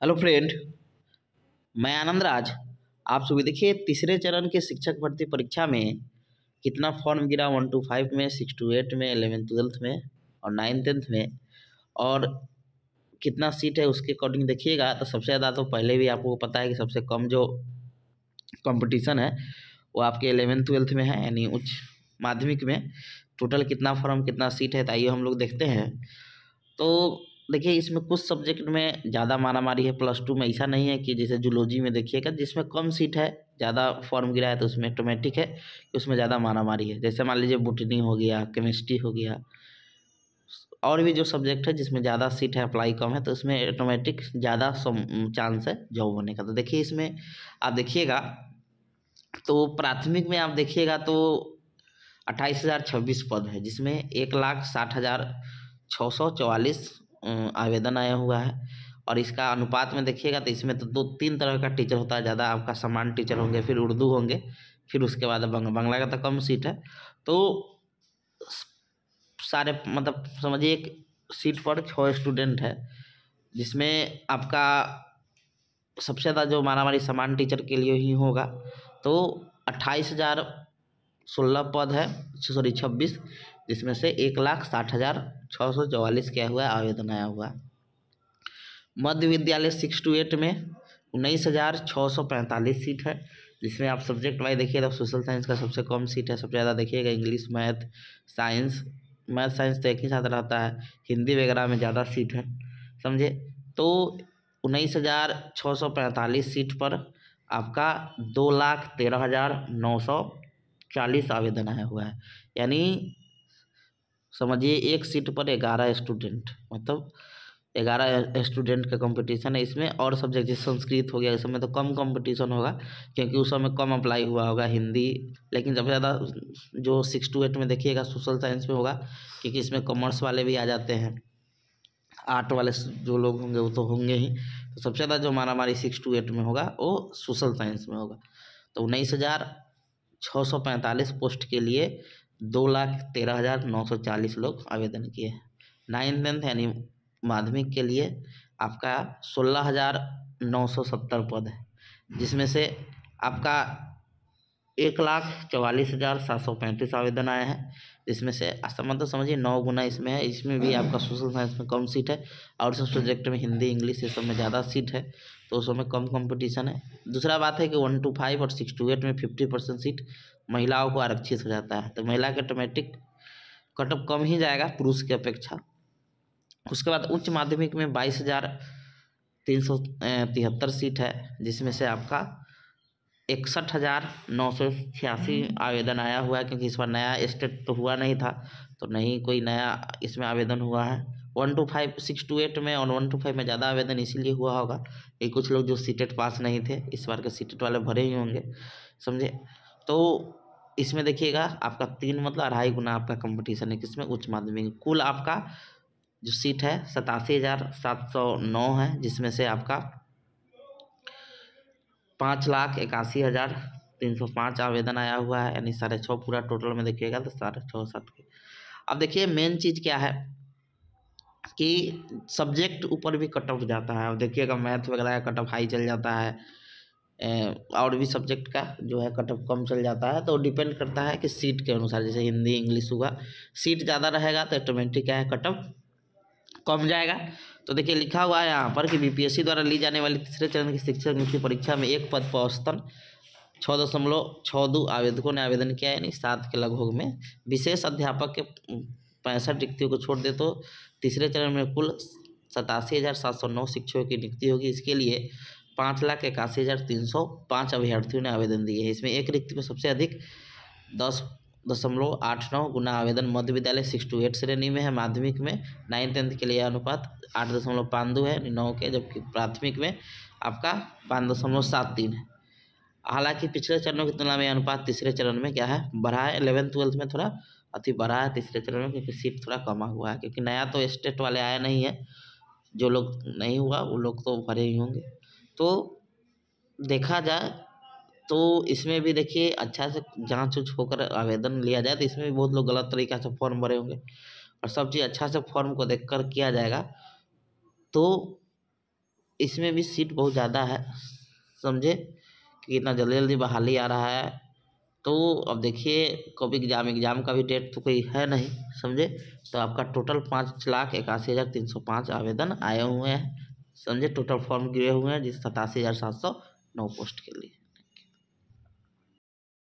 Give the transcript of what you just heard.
Hello friend, मैं आनंद राज। आप सभी देखिए, तीसरे चरण के शिक्षक भर्ती परीक्षा में कितना फॉर्म गिरा 1 to 5 में, 6 to 8 में, 11th 12th में और 9th 10th में, और कितना सीट है उसके अकॉर्डिंग देखिएगा। तो सबसे ज़्यादा तो पहले भी आपको पता है कि सबसे कम जो कंपटीशन है वो आपके 11th 12th में है, यानी उच्च माध्यमिक में। टोटल कितना फॉर्म कितना सीट है, तो आइए हम लोग देखते हैं। तो देखिए, इसमें कुछ सब्जेक्ट में ज़्यादा मारामारी है। +2 में ऐसा नहीं है कि जैसे जूलॉजी में देखिएगा जिसमें कम सीट है, ज़्यादा फॉर्म गिरा है, तो उसमें ऑटोमेटिक है कि उसमें ज़्यादा मारामारी है। जैसे मान लीजिए बोटनी हो गया, केमिस्ट्री हो गया, और भी जो सब्जेक्ट है जिसमें ज़्यादा सीट है, अप्लाई कम है, तो उसमें ऑटोमेटिक ज़्यादा चांस है जॉब होने का। तो देखिए, इसमें आप देखिएगा तो प्राथमिक में आप देखिएगा तो 28,026 पद है, जिसमें 1,60,644 आवेदन आया हुआ है। और इसका अनुपात में देखिएगा तो इसमें तो 2-3 तरह का टीचर होता है। ज़्यादा आपका समान टीचर होंगे, फिर उर्दू होंगे, फिर उसके बाद बांग्ला का तो कम सीट है। तो सारे मतलब समझिए एक सीट पर 6 स्टूडेंट है, जिसमें आपका सबसे ज़्यादा जो मारामारी समान टीचर के लिए ही होगा। तो 28,016 पद है, 26, जिसमें से 1,60,644 क्या हुआ है, आवेदन आया हुआ है। मध्य विद्यालय 6 to 8 में 19,645 सीट है, जिसमें आप सब्जेक्ट वाइज देखिए तो सोशल साइंस का सबसे कम सीट है। सबसे ज़्यादा देखिएगा English, math, science. Math science तो एक ही साथ रहता है, हिंदी वगैरह में ज़्यादा सीट है, समझे। तो 19,645 सीट पर आपका 2,13,940 आवेदन आया हुआ है। यानी समझिए एक सीट पर 11 स्टूडेंट, मतलब 11 स्टूडेंट का कंपटीशन है इसमें। और सब्जेक्ट जैसे संस्कृत हो गया, इस समय तो कम कंपटीशन होगा क्योंकि उस समय कम अप्लाई हुआ होगा हिंदी। लेकिन सबसे ज़्यादा जो 6 to 8 में देखिएगा सोशल साइंस में होगा, क्योंकि इसमें कॉमर्स वाले भी आ जाते हैं, आर्ट वाले जो लोग होंगे वो तो होंगे ही। तो सबसे ज़्यादा जो मारामारी 6 to 8 में होगा वो सोशल साइंस में होगा। तो 19,645 पोस्ट के लिए 2,13,940 लोग आवेदन किए हैं। 9th 10th यानी माध्यमिक के लिए आपका 16,970 पद है, जिसमें से आपका 1,44,735 आवेदन आए हैं। जिसमें से मतलब समझिए 9 गुना इसमें है। इसमें भी आपका सोशल साइंस में कम सीट है, और सब सब्जेक्ट में हिंदी, इंग्लिश ये सब में ज़्यादा सीट है, तो उसमें कम कंपटीशन है। दूसरा बात है कि 1 to 5 और 6 to 8 में 50% सीट महिलाओं को आरक्षित हो जाता है, तो महिला के ऑटोमेटिक कटअप कम ही जाएगा पुरुष की अपेक्षा। उसके बाद उच्च माध्यमिक में 22,373 सीट है, जिसमें से आपका 61,986 आवेदन आया हुआ है, क्योंकि इस बार नया स्टेट तो हुआ नहीं था, तो नहीं कोई नया इसमें आवेदन हुआ है। 1 to 5 6 to 8 में और 1 to 5 में ज़्यादा आवेदन इसीलिए हुआ होगा कि कुछ लोग जो सीटेट पास नहीं थे, इस बार के सीटेट वाले भरे ही होंगे, समझे। तो इसमें देखिएगा आपका 3 मतलब 2.5 गुना आपका कंपटीशन है किसमें, उच्च माध्यमिक। कुल आपका जो सीट है 87,709 है, जिसमें से आपका 5,81,305 आवेदन आया हुआ है, यानी 6.5 पूरा टोटल में देखिएगा तो 6.5 7 के। अब देखिए मेन चीज़ क्या है कि सब्जेक्ट ऊपर भी कट ऑफ जाता है। अब देखिएगा मैथ वगैरह का कट ऑफ हाई चल जाता है, और भी सब्जेक्ट का जो है कट ऑफ कम चल जाता है। तो डिपेंड करता है कि सीट के अनुसार, जैसे हिंदी इंग्लिश हुआ, सीट ज़्यादा रहेगा तो ऑटोमेटिक क्या है, कट ऑफ कम जाएगा। तो देखिए लिखा हुआ है यहाँ पर कि बीपीएससी द्वारा ली जाने वाली तीसरे चरण की शिक्षक नियुक्ति परीक्षा में एक पद पर औसतन 6.62 आवेदकों ने आवेदन किया, यानी 7 के लगभग में। विशेष अध्यापक के 65 रिक्तियों को छोड़ दे तो तीसरे चरण में कुल 87,709 शिक्षकों की नियुक्ति होगी। इसके लिए 5,81,305 अभ्यर्थियों ने आवेदन दिए हैं। इसमें एक रिक्ति में सबसे अधिक 10.89 गुना आवेदन मध्य विद्यालय 6 to 8 श्रेणी में है। माध्यमिक में 9th 10th के लिए अनुपात 8.52 है 9 के, जबकि प्राथमिक में आपका 5.73 है। हालांकि पिछले चरणों की तुलना में अनुपात तीसरे चरण में क्या है, बढ़ा है। 11th 12th में थोड़ा अति बढ़ा है तीसरे चरण में, क्योंकि सीट थोड़ा कमा हुआ है, क्योंकि नया तो स्टेट वाले आया नहीं है। जो लोग नहीं हुआ वो लोग तो भरे ही होंगे। तो देखा जाए तो इसमें भी देखिए अच्छा से जांच उच होकर आवेदन लिया जाए, तो इसमें भी बहुत लोग गलत तरीक़ा से फॉर्म भरे होंगे, और सब चीज़ अच्छा से फॉर्म को देखकर किया जाएगा तो इसमें भी सीट बहुत ज़्यादा है, समझे कि इतना जल्दी जल्दी बहाली आ रहा है। तो अब देखिए कब एग्ज़ाम का भी डेट तो कोई है नहीं, समझे। तो आपका टोटल 5,81,305 आवेदन आए हुए हैं, समझे। टोटल फॉर्म गिरे हुए हैं जिस 87,709 पोस्ट के लिए।